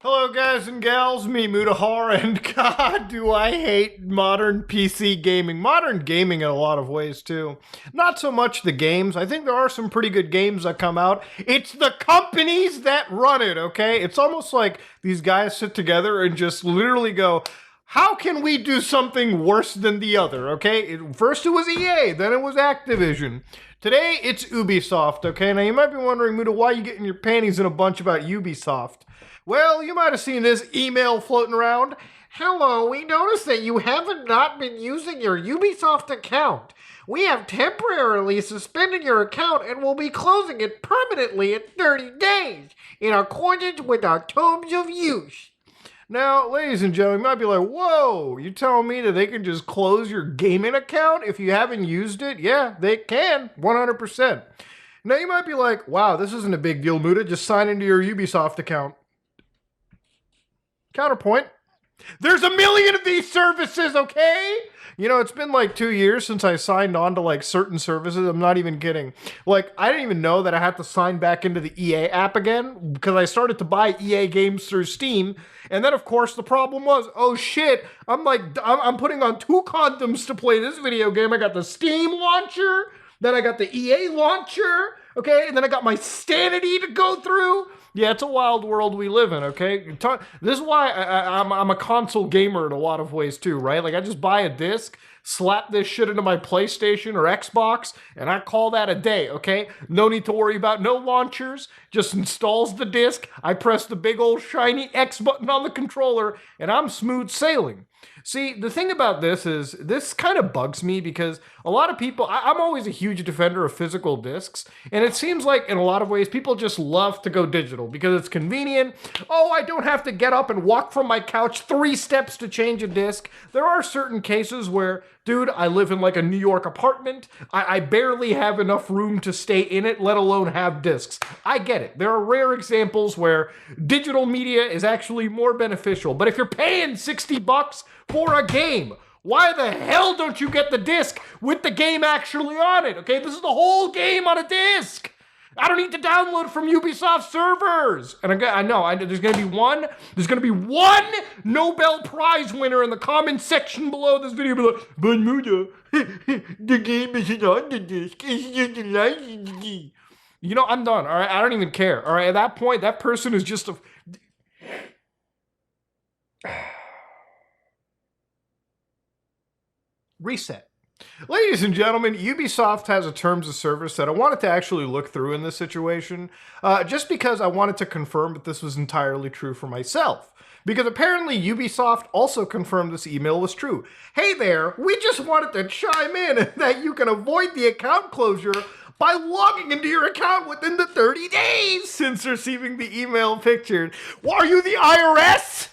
Hello, guys and gals, me Mutahar, and God, do I hate modern PC gaming. Modern gaming in a lot of ways, too. Not so much the games. I think there are some pretty good games that come out. It's the companies that run it, okay? It's almost like these guys sit together and just literally go, how can we do something worse than the other, okay? First it was EA, then it was Activision. Today, it's Ubisoft, okay? Now, you might be wondering, Muta, why are you getting your panties in a bunch about Ubisoft? Well, you might have seen this email floating around. Hello, we noticed that you haven't not been using your Ubisoft account. We have temporarily suspended your account and will be closing it permanently in 30 days, in accordance with our terms of use. Now, ladies and gentlemen, you might be like, whoa, you telling me that they can just close your gaming account if you haven't used it? Yeah, they can, 100%. Now, you might be like, wow, this isn't a big deal, Muta, just sign into your Ubisoft account. Counterpoint. There's a million of these services, okay? You know, it's been like 2 years since I signed on to like certain services. I'm not even kidding. Like, I didn't even know that I had to sign back into the EA app again because I started to buy EA games through Steam. And then, of course, the problem was, oh shit, I'm putting on 2 condoms to play this video game. I got the Steam launcher, then I got the EA launcher, okay? And then I got my sanity to go through. Yeah, it's a wild world we live in, okay? This is why I'm a console gamer in a lot of ways too, right? Like, I just buy a disc, slap this shit into my PlayStation or Xbox, and I call that a day, okay? No need to worry about no launchers, just installs the disc, I press the big old shiny X button on the controller, and I'm smooth sailing. See, the thing about this is, this kind of bugs me because a lot of people, I'm always a huge defender of physical discs, and it seems like in a lot of ways, people just love to go digital because it's convenient. Oh, I don't have to get up and walk from my couch 3 steps to change a disc. There are certain cases where, dude, I live in like a New York apartment. I barely have enough room to stay in it, let alone have discs. I get it. There are rare examples where digital media is actually more beneficial, but if you're paying 60 bucks for a game, why the hell don't you get the disc with the game actually on it? Okay, this is the whole game on a disc. I don't need to download from Ubisoft servers. And I know there's gonna be one Nobel Prize winner in the comment section below this video. Be like, but Muta, the game isn't on the disc. It's just a license. You know, I'm done. All right, I don't even care. All right, at that point, that person is just a. Reset. Ladies and gentlemen, Ubisoft has a terms of service that I wanted to actually look through in this situation, just because I wanted to confirm that this was entirely true for myself. Because apparently Ubisoft also confirmed this email was true. Hey there, we just wanted to chime in that you can avoid the account closure by logging into your account within the 30 days since receiving the email pictured. Well, are you the IRS?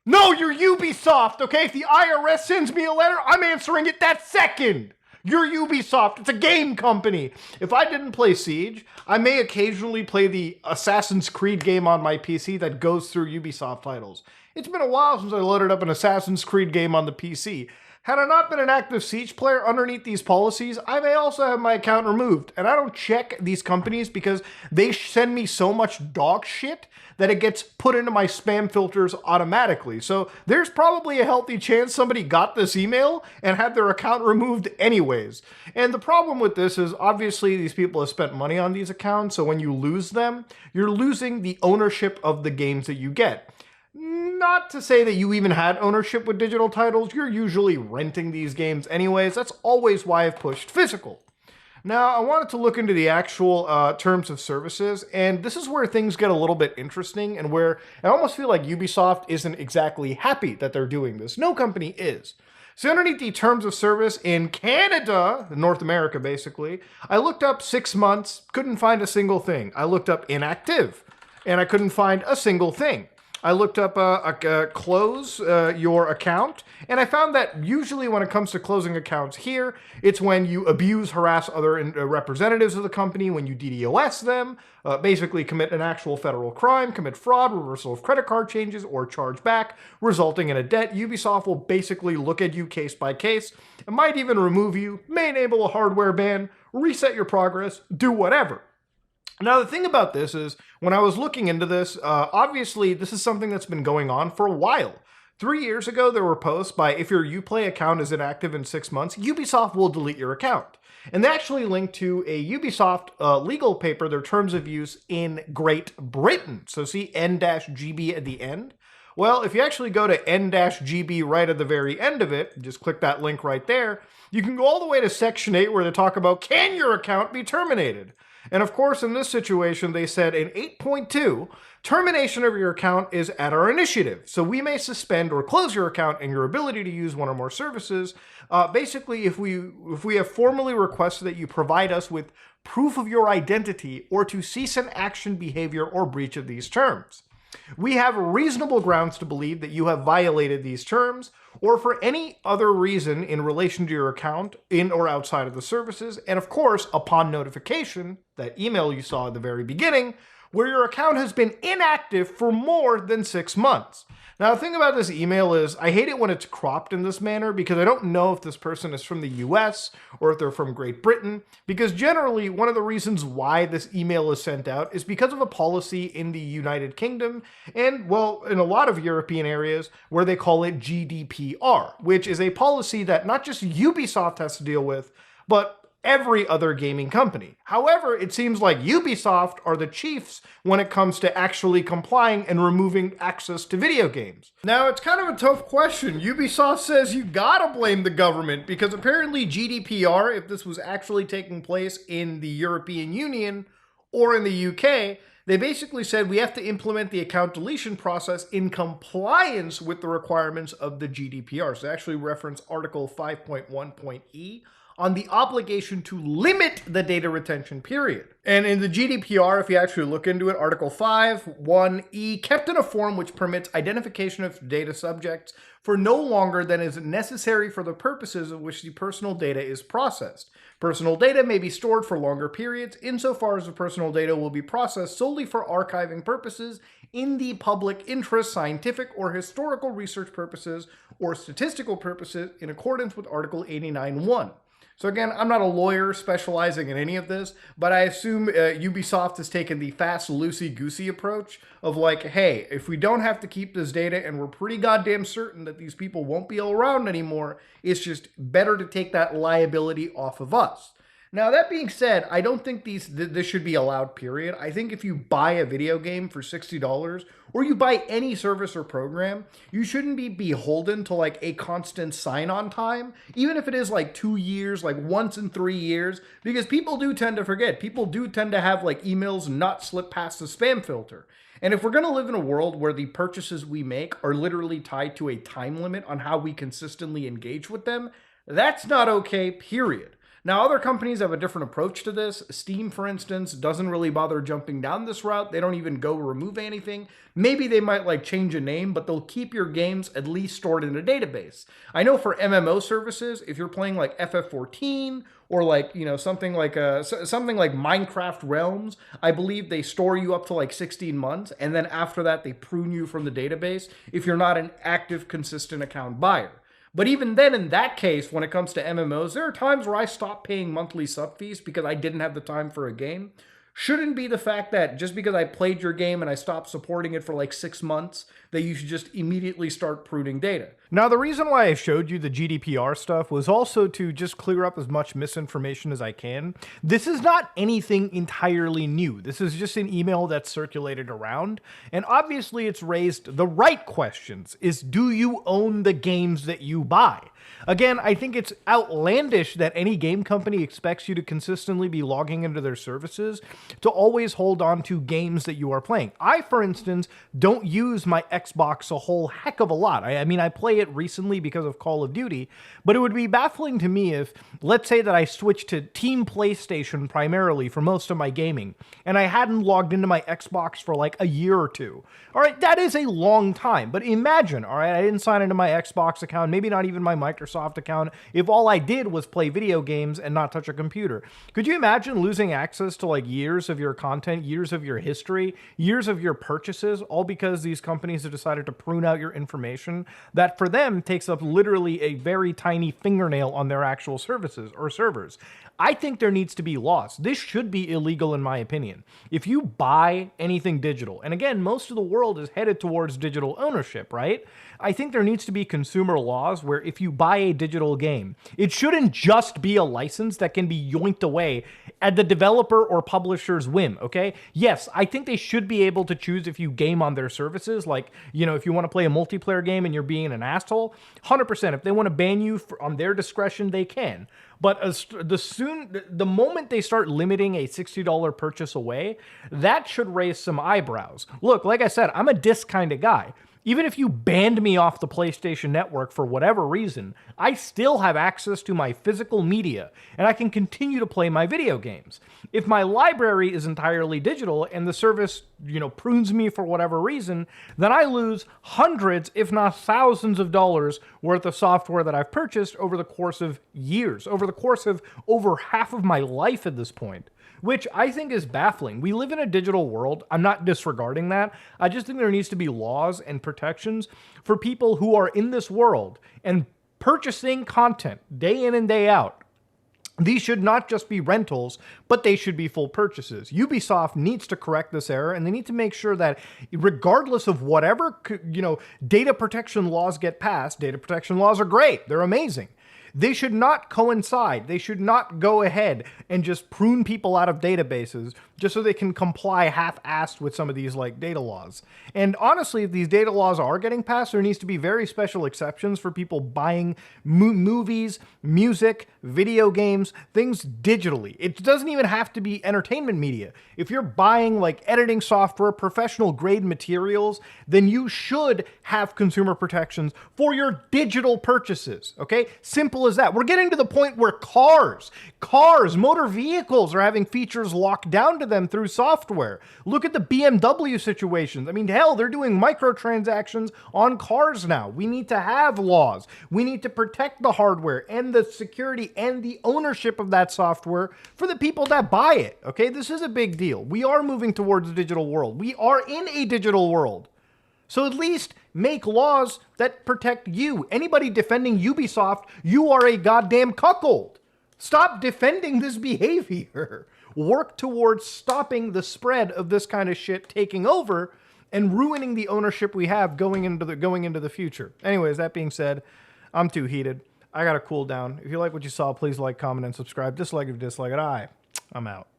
No, you're Ubisoft, okay? If the IRS sends me a letter, I'm answering it that second. You're Ubisoft. It's a game company. If I didn't play Siege, I may occasionally play the Assassin's Creed game on my PC that goes through Ubisoft titles. It's been a while since I loaded up an Assassin's Creed game on the PC. Had I not been an active Siege player underneath these policies, I may also have my account removed. And I don't check these companies because they send me so much dog shit that it gets put into my spam filters automatically. So there's probably a healthy chance somebody got this email and had their account removed anyways. And the problem with this is obviously these people have spent money on these accounts, so when you lose them, you're losing the ownership of the games that you get. Not to say that you even had ownership with digital titles, you're usually renting these games anyways. That's always why I've pushed physical. Now, I wanted to look into the actual terms of services, and this is where things get a little bit interesting and where I almost feel like Ubisoft isn't exactly happy that they're doing this. No company is. So underneath the terms of service in Canada, North America basically, I looked up 6 months, couldn't find a single thing. I looked up inactive, and I couldn't find a single thing. I looked up close your account, and I found that usually when it comes to closing accounts here, it's when you abuse, harass other representatives of the company, when you DDoS them, basically commit an actual federal crime, commit fraud, reversal of credit card changes, or charge back, resulting in a debt. Ubisoft will basically look at you case by case, and might even remove you, may enable a hardware ban, reset your progress, do whatever. Now, the thing about this is, when I was looking into this, obviously, this is something that's been going on for a while. 3 years ago, there were posts by if your Uplay account is inactive in 6 months, Ubisoft will delete your account. And they actually linked to a Ubisoft legal paper, their terms of use in Great Britain. So see N-GB at the end. Well, if you actually go to N-GB right at the very end of it, just click that link right there, you can go all the way to Section 8 where they talk about can your account be terminated? And of course, in this situation, they said in 8.2, termination of your account is at our initiative. So we may suspend or close your account and your ability to use one or more services. Basically, if we have formally requested that you provide us with proof of your identity or to cease an action, behavior, or breach of these terms. We have reasonable grounds to believe that you have violated these terms or for any other reason in relation to your account in or outside of the services, and of course, upon notification, that email you saw at the very beginning, where your account has been inactive for more than 6 months. Now, the thing about this email is I hate it when it's cropped in this manner because I don't know if this person is from the US or if they're from Great Britain, because generally one of the reasons why this email is sent out is because of a policy in the United Kingdom and, well, in a lot of European areas where they call it GDPR, which is a policy that not just Ubisoft has to deal with, but every other gaming company. However, it seems like Ubisoft are the chiefs when it comes to actually complying and removing access to video games. Now, it's kind of a tough question. Ubisoft says you gotta blame the government because apparently GDPR, if this was actually taking place in the European Union or in the UK, they basically said we have to implement the account deletion process in compliance with the requirements of the GDPR. So they actually reference Article 5.1.e on the obligation to limit the data retention period. And in the GDPR, if you actually look into it, Article 5.1e, kept in a form which permits identification of data subjects for no longer than is necessary for the purposes of which the personal data is processed. Personal data may be stored for longer periods, insofar as the personal data will be processed solely for archiving purposes in the public interest, scientific or historical research purposes, or statistical purposes in accordance with Article 89.1. So again, I'm not a lawyer specializing in any of this, but I assume Ubisoft has taken the fast, loosey-goosey approach of like, hey, if we don't have to keep this data and we're pretty goddamn certain that these people won't be around anymore, it's just better to take that liability off of us. Now, that being said, I don't think this should be allowed, period. I think if you buy a video game for $60 or you buy any service or program, you shouldn't be beholden to like a constant sign-on time, even if it is like 2 years, like once in 3 years, because people do tend to forget. People do tend to have like emails not slip past the spam filter. And if we're going to live in a world where the purchases we make are literally tied to a time limit on how we consistently engage with them, that's not okay, period. Now, other companies have a different approach to this. Steam, for instance, doesn't really bother jumping down this route. They don't even go remove anything. Maybe they might like change a name, but they'll keep your games at least stored in a database. I know for MMO services, if you're playing like FF14 or like, you know, something like Minecraft Realms, I believe they store you up to like 16 months, and then after that they prune you from the database if you're not an active, consistent account buyer. But even then, in that case, when it comes to MMOs, there are times where I stop paying monthly sub fees because I didn't have the time for a game. Shouldn't be the fact that just because I played your game and I stopped supporting it for like 6 months, that you should just immediately start pruning data. Now, the reason why I showed you the GDPR stuff was also to just clear up as much misinformation as I can. This is not anything entirely new. This is just an email that's circulated around, and obviously it's raised the right questions. Is, do you own the games that you buy? Again, I think it's outlandish that any game company expects you to consistently be logging into their services to always hold on to games that you are playing. I, for instance, don't use my Xbox a whole heck of a lot. I mean, I play it recently because of Call of Duty, but it would be baffling to me if, let's say that I switched to Team PlayStation primarily for most of my gaming, and I hadn't logged into my Xbox for like a year or two. All right, that is a long time, but imagine, all right, I didn't sign into my Xbox account, maybe not even my Microsoft account, if all I did was play video games and not touch a computer. Could you imagine losing access to like years of your content, years of your history, years of your purchases, all because these companies have decided to prune out your information that for for them takes up literally a very tiny fingernail on their actual services or servers. I think there needs to be laws. This should be illegal in my opinion. If you buy anything digital, and again, most of the world is headed towards digital ownership, right? I think there needs to be consumer laws where if you buy a digital game, it shouldn't just be a license that can be yoinked away at the developer or publisher's whim, okay? Yes, I think they should be able to choose if you game on their services, like, if you want to play a multiplayer game and you're being an asshole, 100%. If they want to ban you on their discretion, they can. But the moment they start limiting a $60 purchase away, that should raise some eyebrows. Look, like I said, I'm a disc kind of guy. Even if you banned me off the PlayStation Network for whatever reason, I still have access to my physical media, and I can continue to play my video games. If my library is entirely digital and the service, prunes me for whatever reason, then I lose hundreds, if not thousands of dollars worth of software that I've purchased over the course of years, over the course of over half of my life at this point. Which I think is baffling. We live in a digital world. I'm not disregarding that. I just think there needs to be laws and protections for people who are in this world and purchasing content day in and day out. These should not just be rentals, but they should be full purchases. Ubisoft needs to correct this error, and they need to make sure that regardless of whatever, data protection laws get passed, data protection laws are great. They're amazing. They should not coincide. They should not go ahead and just prune people out of databases just so they can comply half-assed with some of these data laws. And honestly, if these data laws are getting passed, there needs to be very special exceptions for people buying movies, music, video games, things digitally. It doesn't even have to be entertainment media. If you're buying editing software, professional grade materials, then you should have consumer protections for your digital purchases, okay? Simple as that. We're getting to the point where cars, motor vehicles are having features locked down to them through software. Look at the BMW situations. I mean, hell, they're doing microtransactions on cars now. We need to have laws. We need to protect the hardware and the security and the ownership of that software for the people that buy it, okay? This is a big deal. We are moving towards the digital world. We are in a digital world. So at least make laws that protect you. Anybody defending Ubisoft, you are a goddamn cuckold. Stop defending this behavior. Work towards stopping the spread of this kind of shit taking over and ruining the ownership we have going into the future. Anyways, that being said, I'm too heated. I gotta cool down. If you like what you saw, please like, comment, and subscribe. Dislike if you dislike it. I'm out.